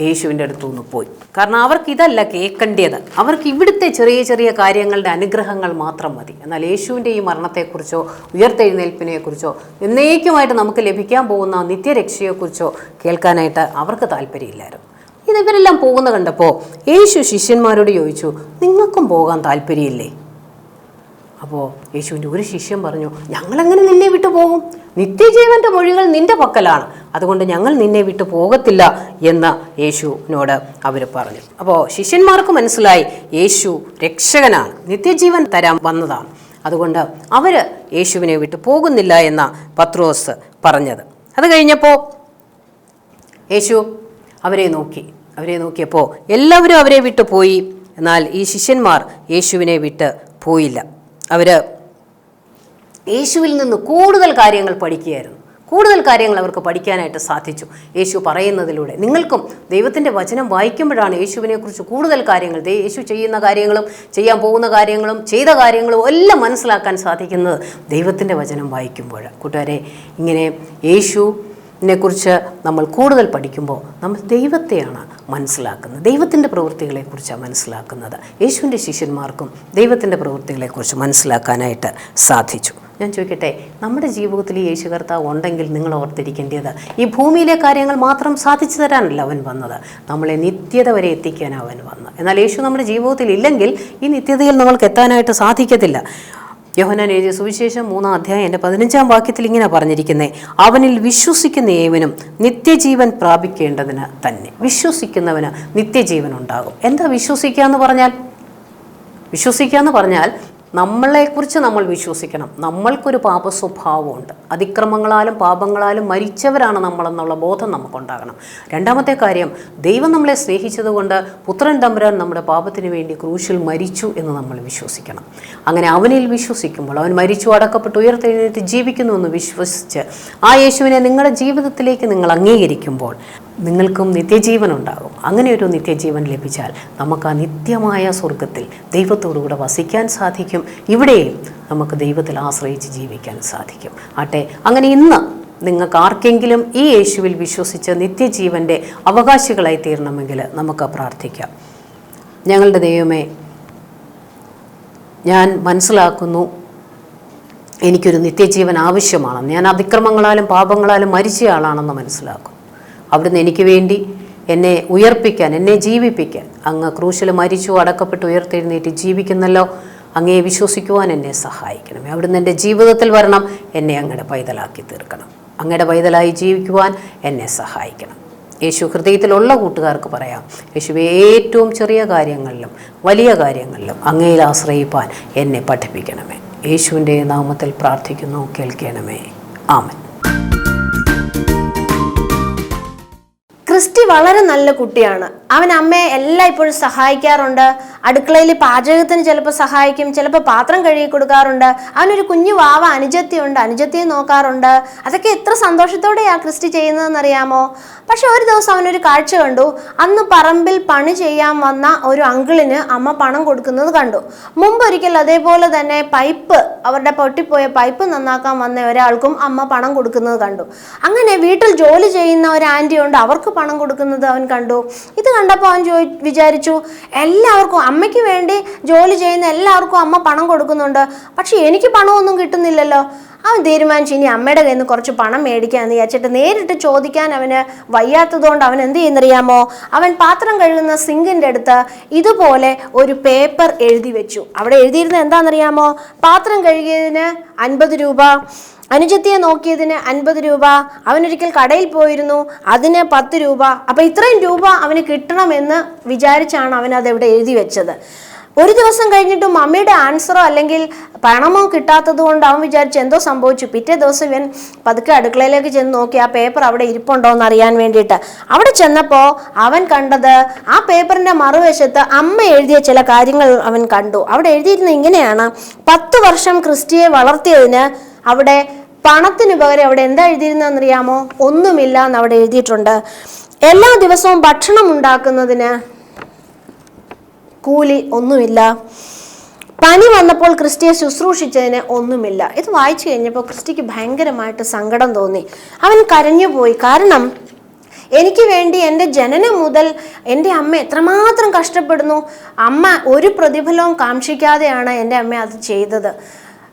Speaker 4: യേശുവിൻ്റെ അടുത്തുനിന്ന് പോയി. കാരണം അവർക്കിതല്ല കേൾക്കേണ്ടത്. അവർക്ക് ഇവിടുത്തെ ചെറിയ ചെറിയ കാര്യങ്ങളുടെ അനുഗ്രഹങ്ങൾ മാത്രം മതി. എന്നാൽ യേശുവിൻ്റെ ഈ മരണത്തെക്കുറിച്ചോ ഉയർത്തെഴുന്നേൽപ്പിനെക്കുറിച്ചോ എന്നേക്കുമായിട്ട് നമുക്ക് ലഭിക്കാൻ പോകുന്ന നിത്യരക്ഷയെക്കുറിച്ചോ കേൾക്കാനായിട്ട് അവർക്ക് താല്പര്യമില്ലായിരുന്നു. ഇവരെല്ലാം പോകുന്ന കണ്ടപ്പോൾ യേശു ശിഷ്യന്മാരോട് ചോദിച്ചു, നിങ്ങൾക്കും പോകാൻ താല്പര്യമില്ലേ? അപ്പോൾ യേശുവിൻ്റെ ഒരു ശിഷ്യൻ പറഞ്ഞു, ഞങ്ങളെങ്ങനെ നിന്നെ വിട്ടു പോകും? നിത്യജീവൻ്റെ മൊഴികൾ നിന്റെ പക്കലാണ്, അതുകൊണ്ട് ഞങ്ങൾ നിന്നെ വിട്ടു പോകത്തില്ല എന്ന് യേശുവിനോട് അവർ പറഞ്ഞു. അപ്പോൾ ശിഷ്യന്മാർക്ക് മനസ്സിലായി യേശു രക്ഷകനാണ്, നിത്യജീവൻ തരാൻ വന്നതാണ്. അതുകൊണ്ട് അവർ യേശുവിനെ വിട്ടു പോകുന്നില്ല എന്ന പത്രോസ് പറഞ്ഞത്. അത് കഴിഞ്ഞപ്പോൾ യേശു അവരെ നോക്കിയപ്പോൾ എല്ലാവരും അവരെ വിട്ടു പോയി. എന്നാൽ ഈ ശിഷ്യന്മാർ യേശുവിനെ വിട്ട് പോയില്ല. അവർ യേശുവിൽ നിന്ന് കൂടുതൽ കാര്യങ്ങൾ പഠിക്കുകയായിരുന്നു. കൂടുതൽ കാര്യങ്ങൾ അവർക്ക് പഠിക്കാനായിട്ട് സാധിച്ചു. യേശു പറയുന്നതിലൂടെ നിങ്ങൾക്കും ദൈവത്തിൻ്റെ വചനം വായിക്കുമ്പോഴാണ് യേശുവിനെക്കുറിച്ച് കൂടുതൽ കാര്യങ്ങൾ, യേശു ചെയ്യുന്ന കാര്യങ്ങളും ചെയ്യാൻ പോകുന്ന കാര്യങ്ങളും ചെയ്ത കാര്യങ്ങളും എല്ലാം മനസ്സിലാക്കാൻ സാധിക്കുന്നത് ദൈവത്തിൻ്റെ വചനം വായിക്കുമ്പോഴാണ്. കൂട്ടുകാരെ, ഇങ്ങനെ യേശുവിനെക്കുറിച്ച് നമ്മൾ കൂടുതൽ പഠിക്കുമ്പോൾ നമ്മൾ ദൈവത്തെയാണ് മനസ്സിലാക്കുന്നത്, ദൈവത്തിൻ്റെ പ്രവൃത്തികളെക്കുറിച്ചാണ് മനസ്സിലാക്കുന്നത്. യേശുവിൻ്റെ ശിഷ്യന്മാർക്കും ദൈവത്തിൻ്റെ പ്രവൃത്തികളെക്കുറിച്ച് മനസ്സിലാക്കാനായിട്ട് സാധിച്ചു. ഞാൻ ചോദിക്കട്ടെ, നമ്മുടെ ജീവിതത്തിൽ ഈ യേശു കർത്താവ് ഉണ്ടെങ്കിൽ നിങ്ങൾ ഓർത്തിരിക്കേണ്ടത് ഈ ഭൂമിയിലെ കാര്യങ്ങൾ മാത്രം സാധിച്ചു തരാനല്ല അവൻ വന്നത്, നമ്മളെ നിത്യത വരെ എത്തിക്കാനാണ് അവൻ വന്നത്. എന്നാൽ യേശു നമ്മുടെ ജീവിതത്തിൽ ഇല്ലെങ്കിൽ ഈ നിത്യതയിൽ നമ്മൾക്ക് എത്താനായിട്ട് സാധിക്കത്തില്ല. യോഹന്നാൻ എഴുതിയ സുവിശേഷം 3-ാം അധ്യായം 15-ാം വാക്യത്തിൽ ഇങ്ങനെ പറഞ്ഞിരിക്കുന്നത്, അവനിൽ വിശ്വസിക്കുന്ന ഏവനും നിത്യജീവൻ പ്രാപിക്കേണ്ടതിന് തന്നെ. വിശ്വസിക്കുന്നവന് നിത്യജീവൻ ഉണ്ടാകും. എന്താ വിശ്വസിക്കുക എന്ന് പറഞ്ഞാൽ നമ്മളെക്കുറിച്ച് നമ്മൾ വിശ്വസിക്കണം. നമ്മൾക്കൊരു പാപ സ്വഭാവമുണ്ട്, അതിക്രമങ്ങളാലും പാപങ്ങളാലും മരിച്ചവരാണ് നമ്മളെന്നുള്ള ബോധം നമുക്കുണ്ടാകണം. രണ്ടാമത്തെ കാര്യം, ദൈവം നമ്മളെ സ്നേഹിച്ചതുകൊണ്ട് പുത്രൻ തമ്പുരാൻ നമ്മുടെ പാപത്തിന് വേണ്ടി ക്രൂശിൽ മരിച്ചു എന്ന് നമ്മൾ വിശ്വസിക്കണം. അങ്ങനെ അവനിൽ വിശ്വസിക്കുമ്പോൾ, അവൻ മരിച്ചു അടക്കപ്പെട്ട് ഉയർത്തെഴുന്നേറ്റ് ജീവിക്കുന്നുവെന്ന് വിശ്വസിച്ച് ആ യേശുവിനെ നിങ്ങളുടെ ജീവിതത്തിലേക്ക് നിങ്ങൾ അംഗീകരിക്കുമ്പോൾ നിങ്ങൾക്കും നിത്യജീവൻ ഉണ്ടാകും. അങ്ങനെ ഒരു നിത്യജീവൻ ലഭിച്ചാൽ നമുക്ക് ആ നിത്യമായ സ്വർഗത്തിൽ ദൈവത്തോടുകൂടെ വസിക്കാൻ സാധിക്കും. ഇവിടെയും നമുക്ക് ദൈവത്തിൽ ആശ്രയിച്ച് ജീവിക്കാൻ സാധിക്കും. ആട്ടെ, അങ്ങനെ ഇന്ന് നിങ്ങൾക്ക് ആർക്കെങ്കിലും ഈ യേശുവിൽ വിശ്വസിച്ച് നിത്യജീവൻ്റെ അവകാശികളായി തീരണമെങ്കിൽ നമുക്ക് പ്രാർത്ഥിക്കാം. ഞങ്ങളുടെ ദൈവമേ, ഞാൻ മനസ്സിലാക്കുന്നു എനിക്കൊരു നിത്യജീവൻ ആവശ്യമാണെന്ന്. ഞാൻ അതിക്രമങ്ങളാലും പാപങ്ങളാലും മരിച്ച ആളാണെന്ന് മനസ്സിലാക്കും. അവിടുന്ന് എനിക്ക് വേണ്ടി എന്നെ ഉയർപ്പിക്കാൻ, എന്നെ ജീവിപ്പിക്കാൻ അങ്ങ് ക്രൂശിൽ മരിച്ചു അടക്കപ്പെട്ട് ഉയർത്തെഴുന്നേറ്റ് ജീവിക്കുന്നല്ലോ. അങ്ങയെ വിശ്വസിക്കുവാൻ എന്നെ സഹായിക്കണമേ. അവിടുന്ന് എൻ്റെ ജീവിതത്തിൽ വരണം, എന്നെ അങ്ങയുടെ പൈതലാക്കി തീർക്കണം. അങ്ങയുടെ പൈതലായി ജീവിക്കുവാൻ എന്നെ സഹായിക്കണം. യേശു ഹൃദയത്തിലുള്ള കൂട്ടുകാർക്ക് പറയാം, യേശുവെ ഏറ്റവും ചെറിയ കാര്യങ്ങളിലും വലിയ കാര്യങ്ങളിലും അങ്ങയിൽ ആശ്രയിപ്പാൻ എന്നെ പഠിപ്പിക്കണമേ. യേശുവിൻ്റെ നാമത്തിൽ പ്രാർത്ഥിക്കുന്നു, കേൾക്കണമേ. ആമേൻ.
Speaker 5: ക്രിസ്റ്റി വളരെ നല്ല കുട്ടിയാണ്. അവൻ അമ്മയെ എല്ലായ്പ്പോഴും സഹായിക്കാറുണ്ട്. അടുക്കളയിൽ പാചകത്തിന് ചിലപ്പോൾ സഹായിക്കും, ചിലപ്പോൾ പാത്രം കഴുകി കൊടുക്കാറുണ്ട്. അവനൊരു കുഞ്ഞു വാവ അനുജത്തിയുണ്ട്, അനുജത്തിയെ നോക്കാറുണ്ട്. അതൊക്കെ എത്ര സന്തോഷത്തോടെയാണ് ക്രിസ്റ്റി ചെയ്യുന്നതെന്നറിയാമോ? പക്ഷെ ഒരു ദിവസം അവനൊരു കാഴ്ച കണ്ടു. അന്ന് പറമ്പിൽ പണി ചെയ്യാൻ വന്ന ഒരു അങ്കിളിന് അമ്മ പണം കൊടുക്കുന്നത് കണ്ടു. മുമ്പൊരിക്കൽ അതേപോലെ തന്നെ അവരുടെ പൊട്ടിപ്പോയ പൈപ്പ് നന്നാക്കാൻ വന്ന ഒരാൾക്കും അമ്മ പണം കൊടുക്കുന്നത് കണ്ടു. അങ്ങനെ വീട്ടിൽ ജോലി ചെയ്യുന്ന ഒരു ആൻറ്റി ഉണ്ട്, അവർക്ക് പണം കൊടുക്കുന്നത് അവൻ കണ്ടു. ഇത് കണ്ടപ്പോൾ അവൻ വിചാരിച്ചു, എല്ലാവർക്കും, അമ്മയ്ക്ക് വേണ്ടി ജോലി ചെയ്യുന്ന എല്ലാവർക്കും അമ്മ പണം കൊടുക്കുന്നുണ്ട്, പക്ഷെ എനിക്ക് പണമൊന്നും കിട്ടുന്നില്ലല്ലോ. അവൻ തീരുമാനിച്ചു ഇനി അമ്മയുടെ കയ്യിൽ നിന്ന് കുറച്ച് പണം മേടിക്കാമെന്ന് വിചാരിച്ചിട്ട് നേരിട്ട് ചോദിക്കാൻ അവന് വയ്യാത്തതുകൊണ്ട് അവൻ എന്ത് ചെയ്യുന്നറിയാമോ? അവൻ പാത്രം കഴുകുന്ന സിങ്കിൻ്റെ അടുത്ത് ഇതുപോലെ ഒരു പേപ്പർ എഴുതി വെച്ചു. അവിടെ എഴുതിയിരുന്നത് എന്താണെന്നറിയാമോ? പാത്രം കഴുകിയതിന് 50 രൂപ, അനുജത്തിയെ നോക്കിയതിന് 50 രൂപ, അവനൊരിക്കൽ കടയിൽ പോയിരുന്നു, അതിന് 10 രൂപ. അപ്പം ഇത്രയും രൂപ അവന് കിട്ടണമെന്ന് വിചാരിച്ചാണ് അവൻ അതെവിടെ എഴുതി വെച്ചത്. ഒരു ദിവസം കഴിഞ്ഞിട്ട് മമ്മിയുടെ ആൻസറോ അല്ലെങ്കിൽ പണമോ കിട്ടാത്തത് കൊണ്ട് അവൻ വിചാരിച്ച് എന്തോ സംഭവിച്ചു. പിറ്റേ ദിവസം ഇവൻ പതുക്കെ അടുക്കളയിലേക്ക് ചെന്ന് നോക്കി ആ പേപ്പർ അവിടെ ഇരിപ്പുണ്ടോ എന്ന് അറിയാൻ വേണ്ടിയിട്ട്. അവിടെ ചെന്നപ്പോൾ അവൻ കണ്ടത് ആ പേപ്പറിന്റെ മറുവശത്ത് അമ്മ എഴുതിയ ചില കാര്യങ്ങൾ അവൻ കണ്ടു. അവിടെ എഴുതിയിരുന്നത് ഇങ്ങനെയാണ്: 10 വർഷം ക്രിസ്റ്റിയെ വളർത്തിയതിന് അവിടെ പണത്തിന് പകരം അവിടെ എന്താ എഴുതിയിരുന്നറിയാമോ? ഒന്നുമില്ല എന്ന് അവിടെ എഴുതിയിട്ടുണ്ട്. എല്ലാ ദിവസവും ഭക്ഷണം ഉണ്ടാക്കുന്നതിന് കൂലി ഒന്നുമില്ല. പനി വന്നപ്പോൾ ക്രിസ്റ്റിയെ ശുശ്രൂഷിച്ചതിന് ഒന്നുമില്ല. ഇത് വായിച്ചു കഴിഞ്ഞപ്പോൾ ക്രിസ്റ്റിക്ക് ഭയങ്കരമായിട്ട് സങ്കടം തോന്നി. അവൻ കരഞ്ഞുപോയി. കാരണം എനിക്ക് വേണ്ടി എൻ്റെ ജനനം മുതൽ എൻ്റെ അമ്മ എത്രമാത്രം കഷ്ടപ്പെടുന്നു. അമ്മ ഒരു പ്രതിഫലവും കാക്ഷിക്കാതെയാണ് എൻ്റെ അമ്മ അത് ചെയ്തത്.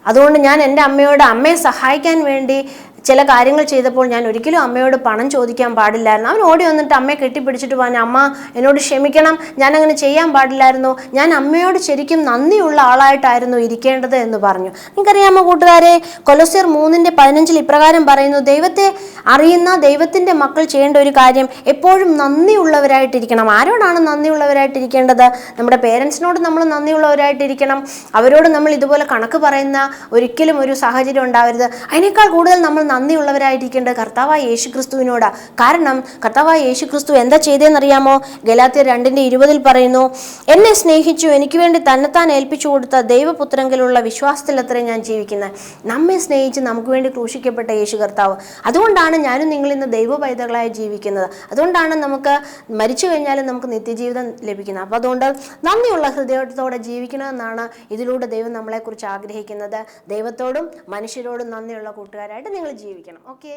Speaker 5: അതുകൊണ്ട് ഞാൻ എൻ്റെ അമ്മയെ സഹായിക്കാൻ വേണ്ടി ചില കാര്യങ്ങൾ ചെയ്തപ്പോൾ ഞാൻ ഒരിക്കലും അമ്മയോട് പണം ചോദിക്കാൻ പാടില്ലായിരുന്നു. അവൻ ഓടി വന്നിട്ട് അമ്മയെ കെട്ടിപ്പിടിച്ചിട്ട് പറഞ്ഞു, അമ്മ എന്നോട് ക്ഷമിക്കണം, ഞാൻ അങ്ങനെ ചെയ്യാൻ പാടില്ലായിരുന്നു, ഞാൻ അമ്മയോട് ശരിക്കും നന്ദിയുള്ള ആളായിട്ടായിരുന്നു ഇരിക്കേണ്ടത് എന്ന് പറഞ്ഞു. നിങ്ങൾക്കറിയാമോ കൂട്ടുകാരെ, കൊലോസ്യർ 3:15 ഇപ്രകാരം പറയുന്നു: ദൈവത്തെ അറിയുന്ന ദൈവത്തിൻ്റെ മക്കൾ ചെയ്യേണ്ട ഒരു കാര്യം എപ്പോഴും നന്ദിയുള്ളവരായിട്ടിരിക്കണം. ആരോടാണ് നന്ദിയുള്ളവരായിട്ടിരിക്കേണ്ടത്? നമ്മുടെ പേരൻസിനോട് നമ്മൾ നന്ദിയുള്ളവരായിട്ടിരിക്കണം. അവരോട് നമ്മൾ ഇതുപോലെ കണക്ക് പറയുന്ന ഒരിക്കലും ഒരു സാഹചര്യം ഉണ്ടാവരുത്. അതിനേക്കാൾ കൂടുതൽ നമ്മൾ നന്ദിയുള്ളവരായിരിക്കേണ്ടത് കർത്താവായ യേശു ക്രിസ്തുവിനോടാണ്. കാരണം കർത്താവായ യേശു ക്രിസ്തു എന്താ ചെയ്തതെന്നറിയാമോ? ഗലാത്യർ 2:20 പറയുന്നു: എന്നെ സ്നേഹിച്ചു, എനിക്ക് വേണ്ടി തന്നെത്താൻ ഏൽപ്പിച്ചു കൊടുത്ത ദൈവപുത്രങ്കിലുള്ള വിശ്വാസത്തിലത്രേ ഞാൻ ജീവിക്കുന്നത്. നമ്മെ സ്നേഹിച്ച് നമുക്ക് വേണ്ടി ക്രൂശിക്കപ്പെട്ട യേശു കർത്താവ്. അതുകൊണ്ടാണ് ഞാനും നിങ്ങൾ ഇന്ന് ദൈവ പൈതകളായി ജീവിക്കുന്നത്. അതുകൊണ്ടാണ് നമുക്ക് മരിച്ചു കഴിഞ്ഞാലും നമുക്ക് നിത്യജീവിതം ലഭിക്കുന്നത്. അപ്പോൾ അതുകൊണ്ട് നന്ദിയുള്ള ഹൃദയത്തോടെ ജീവിക്കണമെന്നാണ് ഇതിലൂടെ ദൈവം നമ്മളെക്കുറിച്ച് ആഗ്രഹിക്കുന്നത്. ദൈവത്തോടും മനുഷ്യരോടും നന്ദിയുള്ള കൂട്ടുകാരായിട്ട് നിങ്ങൾ ജീവിക്കണം. ഓക്കെ.